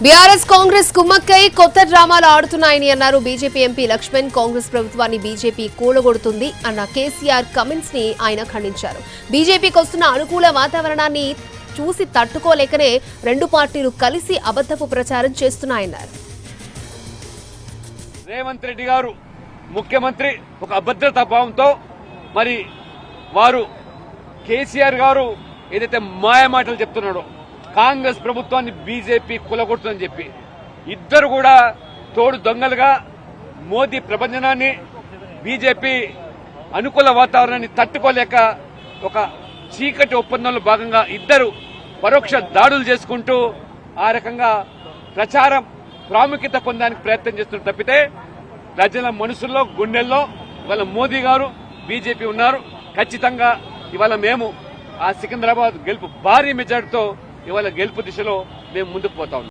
BRS Congress కుమ్మక్కై కొత్త డ్రామాలు ఆడుతున్నాయని అన్నారు బీజేపీ ఎంపీ లక్ష్మణ్. కాంగ్రెస్ ప్రభుత్వాన్ని బీజేపీ కూలగొడుతుంది అన్న కేసీఆర్ కమెంట్స్ ని ఆయన ఖండించారు. బీజేపీకి వస్తున్న అనుకూల వాతావరణాన్ని చూసి తట్టుకోలేకనే రెండు పార్టీలు కలిసి అబద్ధపు ప్రచారం చేస్తున్నాయన్నారు. రేవంత్ రెడ్డి గారు ముఖ్యమంత్రి ఒక అభద్రతా భావంతో మరి వారు కేసీఆర్ గారు ఏదైతే మాయమాటలు చెప్తున్నాడో కాంగ్రెస్ ప్రభుత్వాన్ని బీజేపీ కూలగొడుతుందని చెప్పి ఇద్దరు కూడా తోడు దొంగలుగా మోదీ ప్రభంజనాన్ని బీజేపీ అనుకూల వాతావరణాన్ని తట్టుకోలేక ఒక చీకటి ఒప్పందంలో భాగంగా ఇద్దరు పరోక్ష దాడులు చేసుకుంటూ ఆ రకంగా ప్రచారం ప్రాముఖ్యత పొందడానికి ప్రయత్నం చేస్తున్న తప్పితే ప్రజల మనసుల్లో గుండెల్లో ఇవాళ మోదీ గారు బీజేపీ ఉన్నారు. ఖచ్చితంగా ఇవాళ మేము ఆ సికింద్రాబాద్ గెలుపు భారీ మెజార్టీతో ఇవాళ గెలుపు దిశలో మేము ముందుకు పోతా ఉన్నాం.